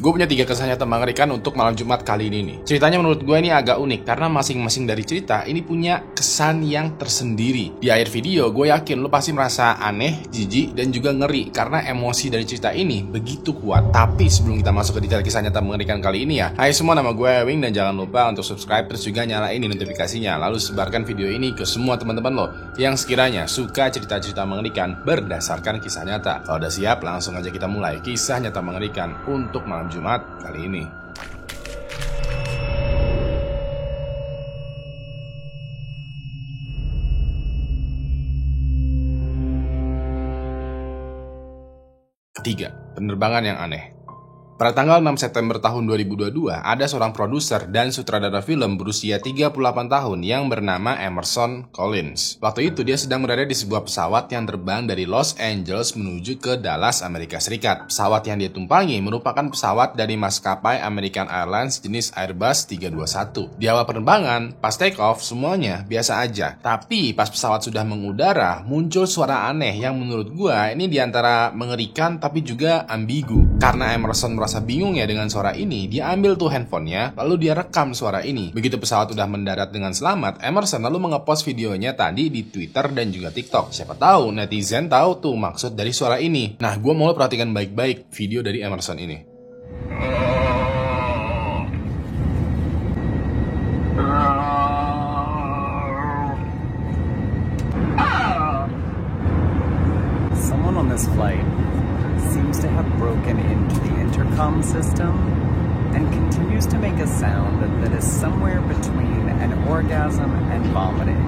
Gue punya 3 kisah nyata mengerikan untuk malam Jumat kali ini nih. Ceritanya menurut gue ini agak unik karena masing-masing dari cerita ini punya kesan yang tersendiri. Di akhir video gue yakin lo pasti merasa aneh, jijik, dan juga ngeri karena emosi dari cerita ini begitu kuat. Tapi sebelum kita masuk ke detail kisah nyata mengerikan kali ini ya, hai semua, nama gue Wing dan jangan lupa untuk subscribe terus juga nyalain notifikasinya. Lalu sebarkan video ini ke semua teman-teman lo yang sekiranya suka cerita-cerita mengerikan berdasarkan kisah nyata. Kalau udah siap, langsung aja kita mulai kisah nyata mengerikan untuk malam Jumat kali ini. Ketiga, penerbangan yang aneh. Pada tanggal 6 September tahun 2022, ada seorang produser dan sutradara film berusia 38 tahun yang bernama Emerson Collins. Waktu itu dia sedang berada di sebuah pesawat yang terbang dari Los Angeles menuju ke Dallas, Amerika Serikat. Pesawat yang dia tumpangi merupakan pesawat dari maskapai American Airlines jenis Airbus 321. Di awal penerbangan, pas take off, semuanya biasa aja. Tapi pas pesawat sudah mengudara, muncul suara aneh yang menurut gua ini diantara mengerikan tapi juga ambigu. Karena Emerson merasa bingung ya dengan suara ini, dia ambil tuh handphonenya, lalu dia rekam suara ini. Begitu pesawat udah mendarat dengan selamat, Emerson lalu ngepost videonya tadi di Twitter dan juga TikTok. Siapa tahu netizen tahu tuh maksud dari suara ini. Nah, gue mau perhatikan baik-baik video dari Emerson ini. Someone on this flight seems to have broken into the intercom system and continues to make a sound that is somewhere between an orgasm and vomiting.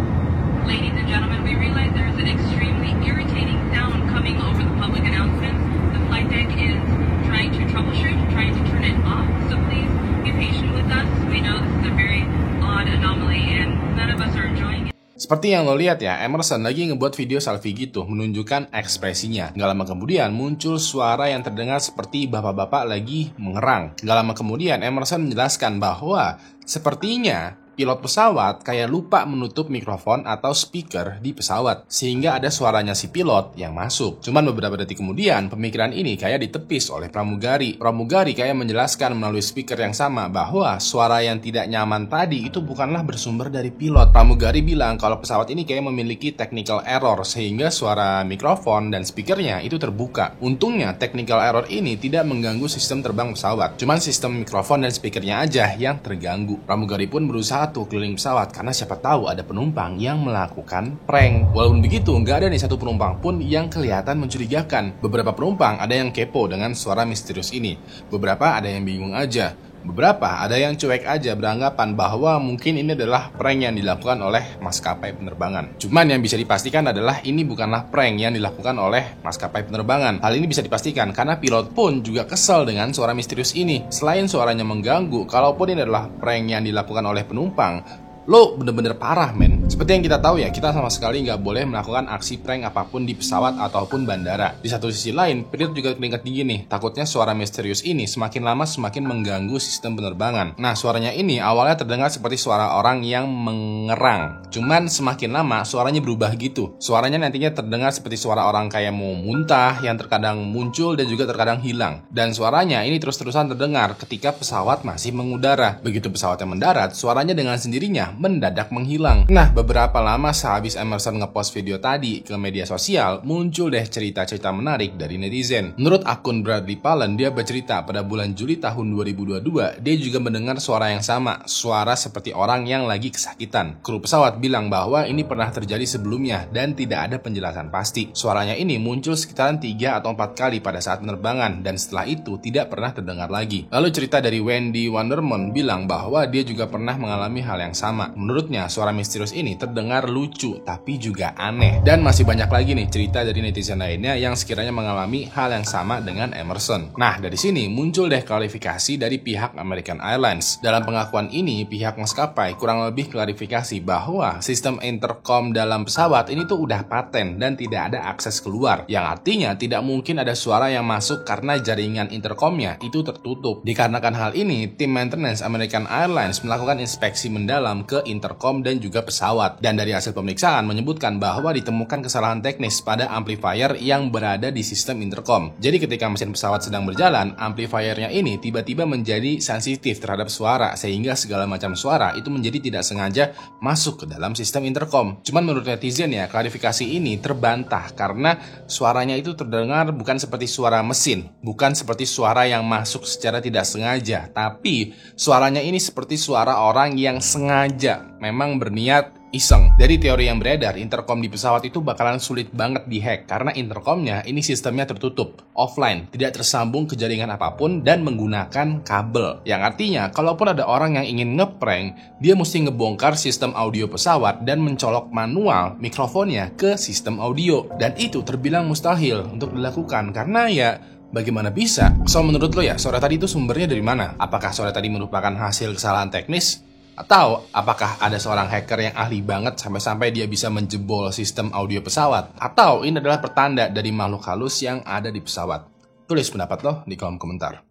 Ladies and gentlemen, we realize there is an extremely irritating sound coming over the public announcements. The flight deck is trying to troubleshoot, trying to turn it off, so please be patient with us. We know this is a very odd anomaly and none of us are enjoying it. Seperti yang lo lihat ya, Emerson lagi ngebuat video selfie gitu, menunjukkan ekspresinya. Gak lama kemudian muncul suara yang terdengar seperti bapak-bapak lagi mengerang. Gak lama kemudian Emerson menjelaskan bahwa sepertinya pilot pesawat kayak lupa menutup mikrofon atau speaker di pesawat, sehingga ada suaranya si pilot yang masuk. Cuman beberapa detik kemudian, pemikiran ini kayak ditepis oleh pramugari. Pramugari kayak menjelaskan melalui speaker yang sama bahwa suara yang tidak nyaman tadi itu bukanlah bersumber dari pilot. Pramugari bilang kalau pesawat ini kayak memiliki technical error, sehingga suara mikrofon dan speakernya itu terbuka. Untungnya technical error ini tidak mengganggu sistem terbang pesawat, cuman sistem mikrofon dan speakernya aja yang terganggu. Pramugari pun berusaha keliling pesawat karena siapa tahu ada penumpang yang melakukan prank. Walaupun begitu, nggak ada nih satu penumpang pun yang kelihatan mencurigakan. Beberapa penumpang ada yang kepo dengan suara misterius ini. Beberapa ada yang bingung aja. Beberapa ada yang cuek aja beranggapan bahwa mungkin ini adalah prank yang dilakukan oleh maskapai penerbangan. Cuman yang bisa dipastikan adalah ini bukanlah prank yang dilakukan oleh maskapai penerbangan. Hal ini bisa dipastikan karena pilot pun juga kesal dengan suara misterius ini. Selain suaranya mengganggu, kalaupun ini adalah prank yang dilakukan oleh penumpang, lo bener-bener parah men. Seperti yang kita tahu ya, kita sama sekali nggak boleh melakukan aksi prank apapun di pesawat ataupun bandara. Di satu sisi lain, pilot juga keringat dingin nih. Takutnya suara misterius ini semakin lama semakin mengganggu sistem penerbangan. Nah, suaranya ini awalnya terdengar seperti suara orang yang mengerang. Cuman semakin lama suaranya berubah gitu. Suaranya nantinya terdengar seperti suara orang kayak mau muntah yang terkadang muncul dan juga terkadang hilang. Dan suaranya ini terus-terusan terdengar ketika pesawat masih mengudara. Begitu pesawatnya mendarat, suaranya dengan sendirinya mendadak menghilang. Nah, beberapa lama sehabis Emerson ngepost video tadi ke media sosial, muncul deh cerita-cerita menarik dari netizen. Menurut akun Bradley Pallen, dia bercerita pada bulan Juli tahun 2022, dia juga mendengar suara yang sama, suara seperti orang yang lagi kesakitan. Kru pesawat bilang bahwa ini pernah terjadi sebelumnya dan tidak ada penjelasan pasti. Suaranya ini muncul sekitaran 3 atau 4 kali pada saat penerbangan dan setelah itu tidak pernah terdengar lagi. Lalu cerita dari Wendy Wonderman bilang bahwa dia juga pernah mengalami hal yang sama. Menurutnya, suara misterius ini terdengar lucu tapi juga aneh. Dan masih banyak lagi nih cerita dari netizen lainnya yang sekiranya mengalami hal yang sama dengan Emerson. Nah, dari sini muncul deh klarifikasi dari pihak American Airlines. Dalam pengakuan ini, pihak maskapai kurang lebih klarifikasi bahwa sistem intercom dalam pesawat ini tuh udah paten dan tidak ada akses keluar. Yang artinya tidak mungkin ada suara yang masuk karena jaringan intercomnya itu tertutup. Dikarenakan hal ini, tim maintenance American Airlines melakukan inspeksi mendalam ke intercom dan juga pesawat. pesawat. Dan dari hasil pemeriksaan menyebutkan bahwa ditemukan kesalahan teknis pada amplifier yang berada di sistem intercom. Jadi ketika mesin pesawat sedang berjalan, amplifiernya ini tiba-tiba menjadi sensitif terhadap suara, sehingga segala macam suara itu menjadi tidak sengaja masuk ke dalam sistem intercom. Cuman menurut netizen ya, klarifikasi ini terbantah karena suaranya itu terdengar bukan seperti suara mesin, bukan seperti suara yang masuk secara tidak sengaja, tapi suaranya ini seperti suara orang yang sengaja memang berniat iseng. Dari teori yang beredar, intercom di pesawat itu bakalan sulit banget dihack karena intercomnya ini sistemnya tertutup, offline, tidak tersambung ke jaringan apapun dan menggunakan kabel. Yang artinya, kalaupun ada orang yang ingin ngeprank, dia mesti ngebongkar sistem audio pesawat dan mencolok manual mikrofonnya ke sistem audio. Dan itu terbilang mustahil untuk dilakukan karena ya bagaimana bisa? So menurut lo ya, suara tadi itu sumbernya dari mana? Apakah suara tadi merupakan hasil kesalahan teknis? Atau apakah ada seorang hacker yang ahli banget sampai-sampai dia bisa menjebol sistem audio pesawat? Atau ini adalah pertanda dari makhluk halus yang ada di pesawat? Tulis pendapat lo di kolom komentar.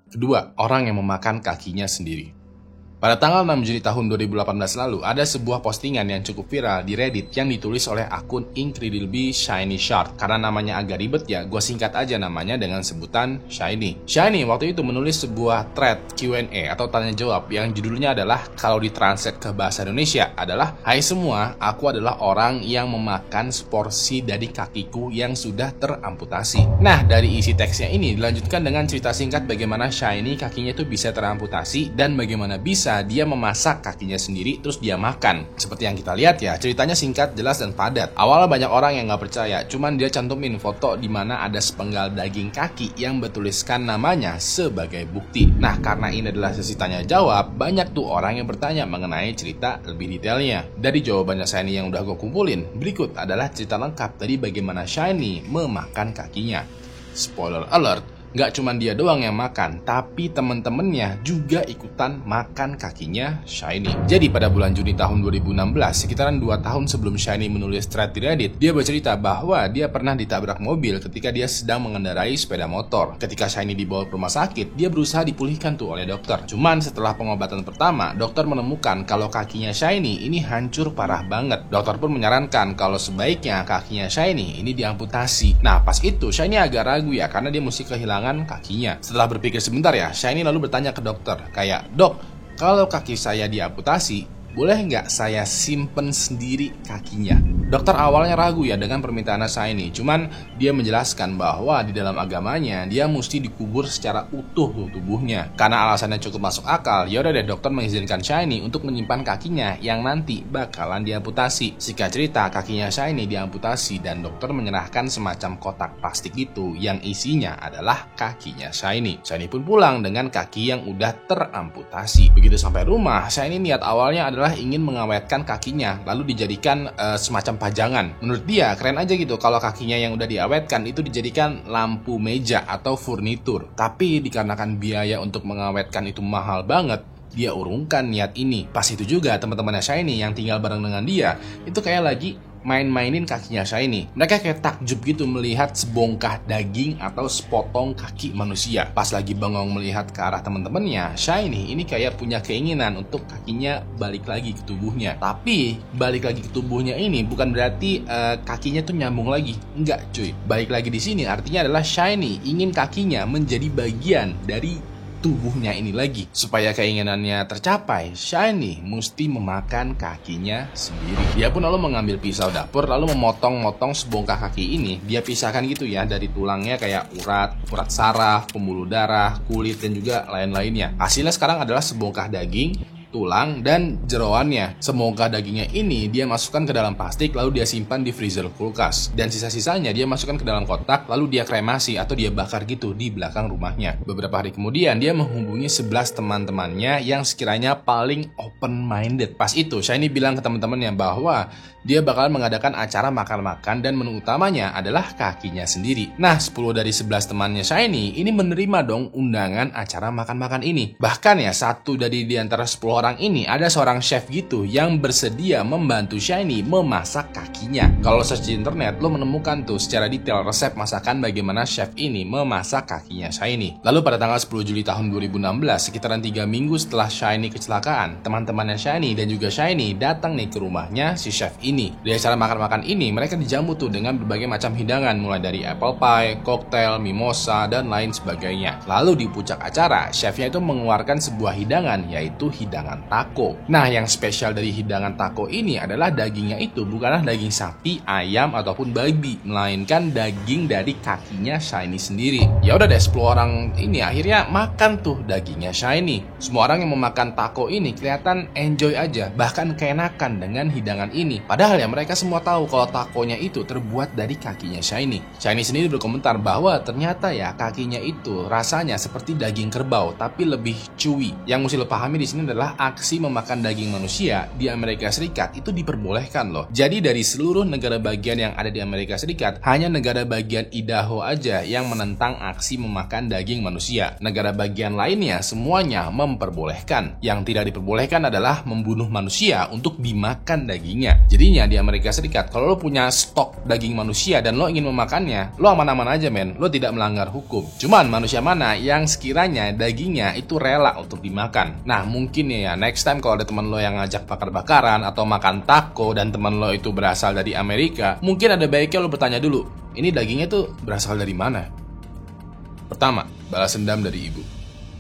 Kedua, orang yang memakan kakinya sendiri. Pada tanggal 6 Juni tahun 2018 lalu, ada sebuah postingan yang cukup viral di Reddit yang ditulis oleh akun Incredibly Shiny Shark. Karena namanya agak ribet ya, gue singkat aja namanya dengan sebutan Shiny. Shiny waktu itu menulis sebuah thread Q&A atau tanya jawab yang judulnya adalah, kalau ditranslate ke bahasa Indonesia adalah, "Hai semua, aku adalah orang yang memakan seporsi dari kakiku yang sudah teramputasi." Nah, dari isi teksnya ini dilanjutkan dengan cerita singkat bagaimana Shiny kakinya itu bisa teramputasi dan bagaimana bisa dia memasak kakinya sendiri terus dia makan. Seperti yang kita lihat ya, ceritanya singkat, jelas, dan padat. Awalnya banyak orang yang nggak percaya, cuman dia cantumin foto di mana ada sepenggal daging kaki yang bertuliskan namanya sebagai bukti. Nah, karena ini adalah sesi tanya jawab, banyak tuh orang yang bertanya mengenai cerita lebih detailnya. Dari jawabannya Shiny yang udah gue kumpulin, berikut adalah cerita lengkap dari bagaimana Shiny memakan kakinya. Spoiler alert, nggak cuma dia doang yang makan, tapi temen-temennya juga ikutan makan kakinya Shiny. Jadi pada bulan Juni tahun 2016, sekitaran 2 tahun sebelum Shiny menulis thread di Reddit, dia bercerita bahwa dia pernah ditabrak mobil ketika dia sedang mengendarai sepeda motor. Ketika Shiny dibawa ke rumah sakit, dia berusaha dipulihkan tuh oleh dokter. Cuman setelah pengobatan pertama, dokter menemukan kalau kakinya Shiny ini hancur parah banget. Dokter pun menyarankan kalau sebaiknya kakinya Shiny ini diamputasi. Nah, pas itu Shiny agak ragu ya, karena dia mesti kehilangan kakinya. Setelah berpikir sebentar ya, Shiny lalu bertanya ke dokter, kayak, "Dok, kalau kaki saya diamputasi, boleh nggak saya simpen sendiri kakinya?" Dokter awalnya ragu ya dengan permintaan Shiny, cuman dia menjelaskan bahwa di dalam agamanya dia mesti dikubur secara utuh tubuhnya. Karena alasannya cukup masuk akal, ya udah deh dokter mengizinkan Shiny untuk menyimpan kakinya yang nanti bakalan diamputasi. Singkat cerita, kakinya Shiny diamputasi dan dokter menyerahkan semacam kotak plastik itu yang isinya adalah kakinya Shiny. Shiny pun pulang dengan kaki yang udah teramputasi. Begitu sampai rumah, Shiny niat awalnya adalah ingin mengawetkan kakinya lalu dijadikan semacam pajangan. Menurut dia keren aja gitu kalau kakinya yang udah diawetkan itu dijadikan lampu meja atau furnitur. Tapi dikarenakan biaya untuk mengawetkan itu mahal banget, dia urungkan niat ini. Pas itu juga teman-temannya Shiny yang tinggal bareng dengan dia itu kayak lagi main-mainin kakinya Shiny. Mereka kayak takjub gitu melihat sebongkah daging atau sepotong kaki manusia. Pas lagi bengong melihat ke arah teman-temannya, Shiny ini kayak punya keinginan untuk kakinya balik lagi ke tubuhnya. Tapi balik lagi ke tubuhnya ini bukan berarti kakinya tuh nyambung lagi. Enggak cuy. Balik lagi di sini artinya adalah Shiny ingin kakinya menjadi bagian dari tubuhnya ini lagi. Supaya keinginannya tercapai, Shiny mesti memakan kakinya sendiri. Dia pun lalu mengambil pisau dapur lalu memotong-motong sebongkah kaki ini. Dia pisahkan gitu ya dari tulangnya kayak urat saraf, pembuluh darah, kulit, dan juga lain-lainnya. Hasilnya sekarang adalah sebongkah daging, tulang, dan jeroannya. Semongkah dagingnya ini dia masukkan ke dalam plastik lalu dia simpan di freezer kulkas. Dan sisa-sisanya dia masukkan ke dalam kotak lalu dia kremasi atau dia bakar gitu di belakang rumahnya. Beberapa hari kemudian dia menghubungi 11 teman-temannya yang sekiranya paling open-minded. Pas itu Shiny bilang ke teman-temannya bahwa dia bakal mengadakan acara makan-makan dan menu utamanya adalah kakinya sendiri. Nah, 10 dari 11 temannya Shiny ini menerima dong undangan acara makan-makan ini. Bahkan ya, satu dari di antara 10 orang orang ini ada seorang chef gitu yang bersedia membantu Shiny memasak kakinya. Kalau search di internet, lo menemukan tuh secara detail resep masakan bagaimana chef ini memasak kakinya Shiny. Lalu pada tanggal 10 Juli tahun 2016, sekitaran 3 minggu setelah Shiny kecelakaan, teman-temannya Shiny dan juga Shiny datang nih ke rumahnya si chef ini. Di acara makan-makan ini, mereka dijamu tuh dengan berbagai macam hidangan, mulai dari apple pie, koktail, mimosa, dan lain sebagainya. Lalu di puncak acara, chefnya itu mengeluarkan sebuah hidangan, yaitu hidangan taco. Nah, yang spesial dari hidangan taco ini adalah dagingnya itu bukanlah daging sapi, ayam, ataupun babi, melainkan daging dari kakinya Shiny sendiri. Ya udah deh, 10 orang ini akhirnya makan tuh dagingnya Shiny. Semua orang yang memakan taco ini kelihatan enjoy aja, bahkan keenakan dengan hidangan ini. Padahal ya mereka semua tahu kalau takonya itu terbuat dari kakinya Shiny. Shiny sendiri berkomentar bahwa ternyata ya kakinya itu rasanya seperti daging kerbau, tapi lebih chewy. Yang mesti lo pahami di sini adalah aksi memakan daging manusia di Amerika Serikat itu diperbolehkan loh. Jadi dari seluruh negara bagian yang ada di Amerika Serikat, hanya negara bagian Idaho aja yang menentang aksi memakan daging manusia. Negara bagian lainnya semuanya memperbolehkan. Yang tidak diperbolehkan adalah membunuh manusia untuk dimakan dagingnya. Jadinya di Amerika Serikat, kalau lo punya stok daging manusia dan lo ingin memakannya, lo aman-aman aja men, lo tidak melanggar hukum. Cuman manusia mana yang sekiranya dagingnya itu rela untuk dimakan. Nah mungkin ya next time kalau ada teman lo yang ngajak bakar-bakaran atau makan taco dan teman lo itu berasal dari Amerika, mungkin ada baiknya lo bertanya dulu, ini dagingnya tuh berasal dari mana? Pertama, balas dendam dari ibu.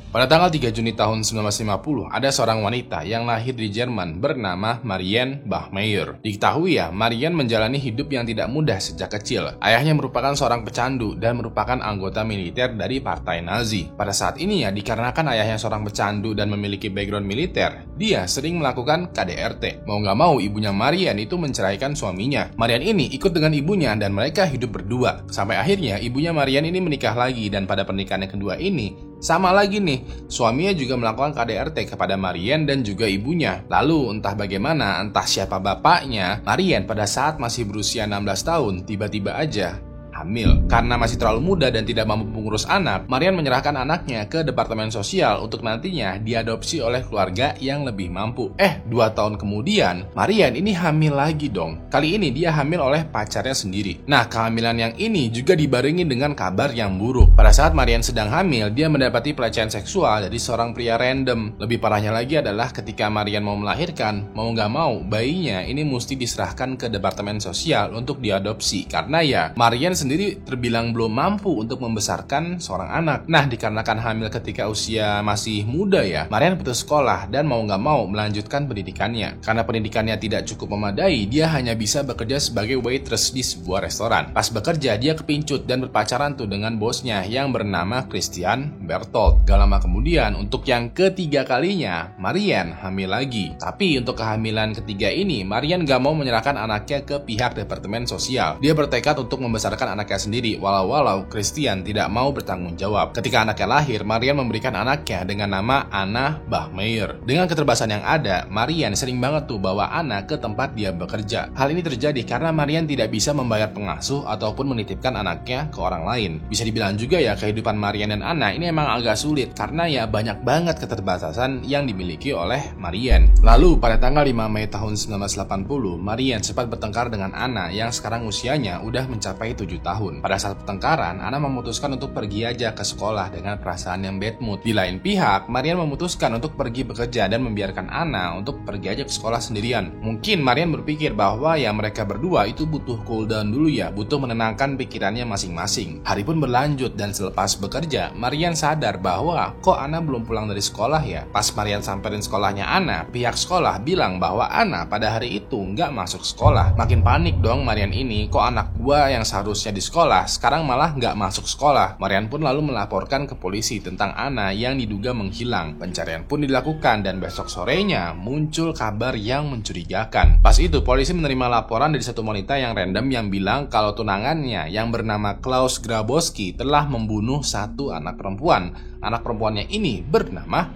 Pada tanggal 3 Juni tahun 1950, ada seorang wanita yang lahir di Jerman bernama Marianne Bachmeier. Diketahui ya, Marianne menjalani hidup yang tidak mudah sejak kecil. Ayahnya merupakan seorang pecandu dan merupakan anggota militer dari partai Nazi. Pada saat ini ya, dikarenakan ayahnya seorang pecandu dan memiliki background militer, dia sering melakukan KDRT. Mau nggak mau, ibunya Marianne itu menceraikan suaminya. Marianne ini ikut dengan ibunya dan mereka hidup berdua. Sampai akhirnya, ibunya Marianne ini menikah lagi dan pada pernikahan yang kedua ini, sama lagi nih, suaminya juga melakukan KDRT kepada Marianne dan juga ibunya. Lalu entah bagaimana, entah siapa bapaknya, Marianne pada saat masih berusia 16 tahun tiba-tiba aja hamil. Karena masih terlalu muda dan tidak mampu mengurus anak, Marianne menyerahkan anaknya ke Departemen Sosial untuk nantinya diadopsi oleh keluarga yang lebih mampu. 2 tahun kemudian, Marianne ini hamil lagi dong. Kali ini dia hamil oleh pacarnya sendiri. Nah, kehamilan yang ini juga dibarengi dengan kabar yang buruk. Pada saat Marianne sedang hamil, dia mendapati pelecehan seksual dari seorang pria random. Lebih parahnya lagi adalah ketika Marianne mau melahirkan, mau nggak mau, bayinya ini mesti diserahkan ke Departemen Sosial untuk diadopsi. Karena ya, Marianne sendiri terbilang belum mampu untuk membesarkan seorang anak. Nah, dikarenakan hamil ketika usia masih muda ya, Marianne putus sekolah dan mau nggak mau melanjutkan pendidikannya. Karena pendidikannya tidak cukup memadai, dia hanya bisa bekerja sebagai waitress di sebuah restoran. Pas bekerja, dia kepincut dan berpacaran tuh dengan bosnya yang bernama Christian Berthold. Gak lama kemudian, untuk yang ketiga kalinya, Marianne hamil lagi. Tapi untuk kehamilan ketiga ini, Marianne gak mau menyerahkan anaknya ke pihak Departemen Sosial. Dia bertekad untuk membesarkan anaknya sendiri, walau Christian tidak mau bertanggung jawab. Ketika anaknya lahir, Marianne memberikan anaknya dengan nama Anna Bachmeier. Dengan keterbatasan yang ada, Marianne sering banget tuh bawa Anna ke tempat dia bekerja. Hal ini terjadi karena Marianne tidak bisa membayar pengasuh ataupun menitipkan anaknya ke orang lain. Bisa dibilang juga ya, kehidupan Marianne dan Anna ini emang agak sulit karena ya banyak banget keterbatasan yang dimiliki oleh Marianne. Lalu pada tanggal 5 Mei tahun 1980, Marianne sempat bertengkar dengan Anna yang sekarang usianya udah mencapai 7 tahun. Pada saat pertengkaran, Anna memutuskan untuk pergi aja ke sekolah dengan perasaan yang bad mood. Di lain pihak, Marianne memutuskan untuk pergi bekerja dan membiarkan Anna untuk pergi aja ke sekolah sendirian. Mungkin Marianne berpikir bahwa ya mereka berdua itu butuh cool down dulu ya, butuh menenangkan pikirannya masing-masing. Hari pun berlanjut dan selepas bekerja, Marianne sadar bahwa kok Anna belum pulang dari sekolah ya. Pas Marianne samperin sekolahnya Anna, pihak sekolah bilang bahwa Anna pada hari itu nggak masuk sekolah. Makin panik dong Marianne ini, kok anak gua yang seharusnya di sekolah sekarang malah nggak masuk sekolah. Marianne pun lalu melaporkan ke polisi tentang Anna yang diduga menghilang. Pencarian pun dilakukan dan besok sorenya muncul kabar yang mencurigakan. Pas itu polisi menerima laporan dari satu wanita yang random yang bilang kalau tunangannya yang bernama Klaus Grabowski telah membunuh satu anak perempuan. Anak perempuannya ini bernama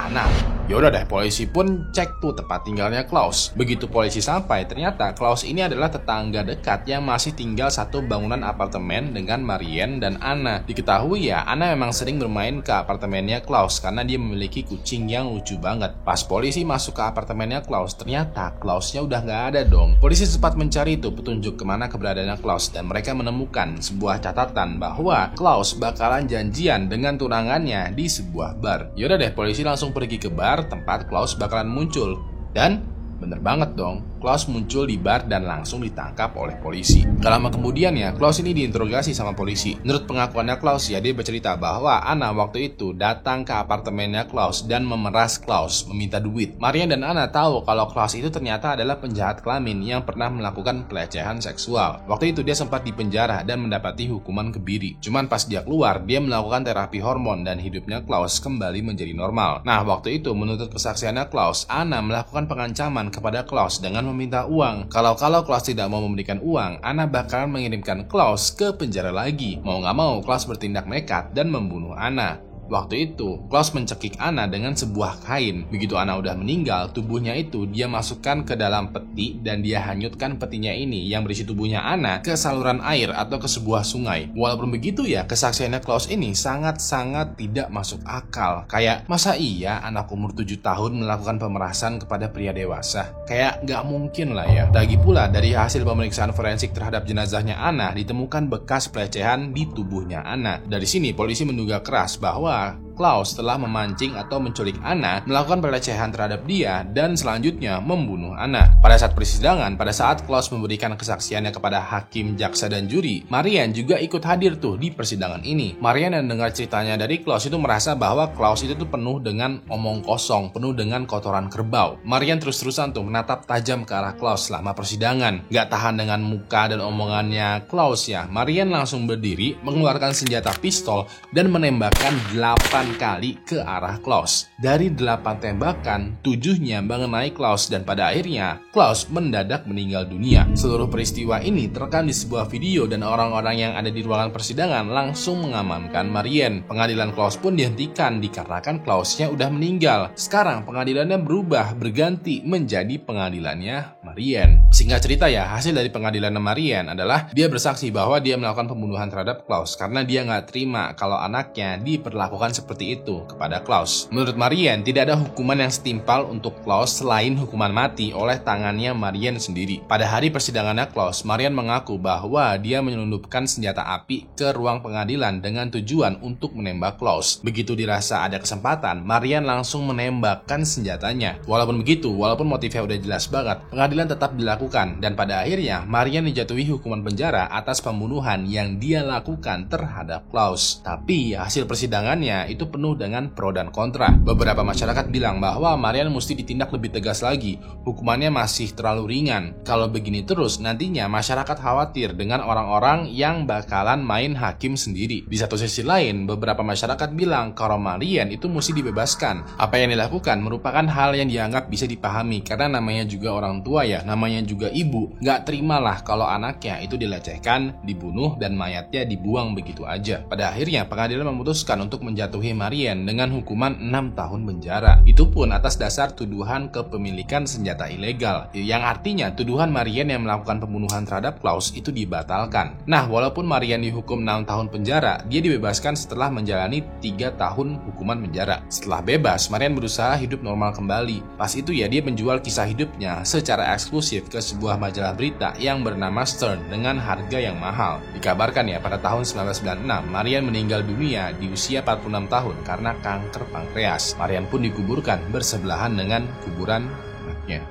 Ana. Yaudah deh, polisi pun cek tuh tempat tinggalnya Klaus. Begitu polisi sampai, ternyata Klaus ini adalah tetangga dekat yang masih tinggal satu bangunan apartemen dengan Marianne dan Ana. Diketahui ya, Ana memang sering bermain ke apartemennya Klaus karena dia memiliki kucing yang lucu banget. Pas polisi masuk ke apartemennya Klaus, ternyata Klausnya udah nggak ada dong. Polisi sempat mencari tuh petunjuk kemana keberadaannya Klaus dan mereka menemukan sebuah catatan bahwa Klaus bakalan janjian dengan tunangannya di sebuah bar. Yaudah deh, polisi langsung pergi ke bar tempat Klaus bakalan muncul. Dan bener banget dong, Klaus muncul di bar dan langsung ditangkap oleh polisi. Gak lama kemudian ya, Klaus ini diinterogasi sama polisi. Menurut pengakuannya Klaus ya, dia bercerita bahwa Ana waktu itu datang ke apartemennya Klaus dan memeras Klaus, meminta duit. Marianne dan Ana tahu kalau Klaus itu ternyata adalah penjahat kelamin yang pernah melakukan pelecehan seksual. Waktu itu dia sempat dipenjara dan mendapati hukuman kebiri. Cuman pas dia keluar, dia melakukan terapi hormon dan hidupnya Klaus kembali menjadi normal. Nah, waktu itu menurut kesaksiannya Klaus, Ana melakukan pengancaman kepada Klaus dengan meminta uang. Kalau Klaus tidak mau memberikan uang, Ana bakalan mengirimkan Klaus ke penjara lagi. Mau nggak mau, Klaus bertindak nekat dan membunuh Ana. Waktu itu, Klaus mencekik Ana dengan sebuah kain. Begitu Ana udah meninggal, tubuhnya itu dia masukkan ke dalam peti dan dia hanyutkan petinya ini yang berisi tubuhnya Ana ke saluran air atau ke sebuah sungai. Walaupun begitu ya, kesaksiannya Klaus ini sangat-sangat tidak masuk akal. Kayak, masa iya anak umur 7 tahun melakukan pemerasan kepada pria dewasa? Kayak nggak mungkin lah ya. Lagi pula, dari hasil pemeriksaan forensik terhadap jenazahnya Ana, ditemukan bekas pelecehan di tubuhnya Ana. Dari sini, polisi menduga keras bahwa Klaus telah memancing atau menculik Ana, melakukan pelecehan terhadap dia, dan selanjutnya membunuh Ana. Pada saat persidangan, pada saat Klaus memberikan kesaksiannya kepada hakim, jaksa, dan juri, Marianne juga ikut hadir tuh di persidangan ini. Marianne yang dengar ceritanya dari Klaus itu merasa bahwa Klaus itu tuh penuh dengan omong kosong, penuh dengan kotoran kerbau. Marianne terus-terusan tuh menatap tajam ke arah Klaus selama persidangan. Gak tahan dengan muka dan omongannya Klaus ya, Marianne langsung berdiri, mengeluarkan senjata pistol, dan menembakkan 8 kali ke arah Klaus. Dari 8 tembakan, 7-nya mengenai Klaus dan pada akhirnya Klaus mendadak meninggal dunia. Seluruh peristiwa ini terekam di sebuah video dan orang-orang yang ada di ruangan persidangan langsung mengamankan Marianne. Pengadilan Klaus pun dihentikan dikarenakan Klausnya udah meninggal. Sekarang pengadilannya berubah, berganti menjadi pengadilannya Marianne. Singkat cerita ya, hasil dari pengadilan Marianne adalah dia bersaksi bahwa dia melakukan pembunuhan terhadap Klaus karena dia nggak terima kalau anaknya diperlakukan seperti itu kepada Klaus. Menurut Marianne, tidak ada hukuman yang setimpal untuk Klaus selain hukuman mati oleh tangannya Marianne sendiri. Pada hari persidangannya Klaus, Marianne mengaku bahwa dia menyelundupkan senjata api ke ruang pengadilan dengan tujuan untuk menembak Klaus. Begitu dirasa ada kesempatan, Marianne langsung menembakkan senjatanya. Walaupun begitu, walaupun motifnya udah jelas banget, pengadilan tetap dilakukan dan pada akhirnya Marianne dijatuhi hukuman penjara atas pembunuhan yang dia lakukan terhadap Klaus. Tapi hasil persidangannya itu penuh dengan pro dan kontra. Beberapa masyarakat bilang bahwa Marianne mesti ditindak lebih tegas lagi, hukumannya masih terlalu ringan. Kalau begini terus, nantinya masyarakat khawatir dengan orang-orang yang bakalan main hakim sendiri. Di satu sisi lain, beberapa masyarakat bilang kalau Marianne itu mesti dibebaskan. Apa yang dilakukan merupakan hal yang dianggap bisa dipahami, karena namanya juga orang tua ya, namanya juga ibu. Gak terimalah kalau anaknya itu dilecehkan, dibunuh, dan mayatnya dibuang begitu aja. Pada akhirnya, pengadilan memutuskan untuk menjatuhi Marianne dengan hukuman 6 tahun penjara. Itu pun atas dasar tuduhan kepemilikan senjata ilegal, yang artinya tuduhan Marianne yang melakukan pembunuhan terhadap Klaus itu dibatalkan. Nah, walaupun Marianne dihukum 6 tahun penjara, dia dibebaskan setelah menjalani 3 tahun hukuman penjara. Setelah bebas, Marianne berusaha hidup normal kembali. Pas itu ya, dia menjual kisah hidupnya secara eksklusif ke sebuah majalah berita yang bernama Stern dengan harga yang mahal. Dikabarkan ya, pada tahun 1996, Marianne meninggal dunia di usia 46 tahun karena kanker pankreas. Marianne pun dikuburkan bersebelahan dengan kuburan anaknya.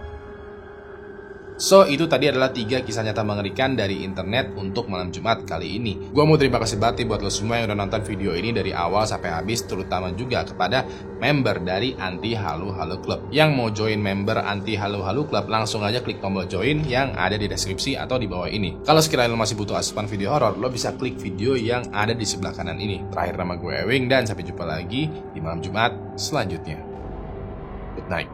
So, itu tadi adalah 3 kisah nyata mengerikan dari internet untuk malam Jumat kali ini. Gua mau terima kasih banget buat lo semua yang udah nonton video ini dari awal sampai habis, terutama juga kepada member dari Anti Halu Halu Club. Yang mau join member Anti Halu Halu Club, langsung aja klik tombol join yang ada di deskripsi atau di bawah ini. Kalau sekiranya lo masih butuh asupan video horor, lo bisa klik video yang ada di sebelah kanan ini. Terakhir, nama gue Ewing dan sampai jumpa lagi di malam Jumat selanjutnya. Good night.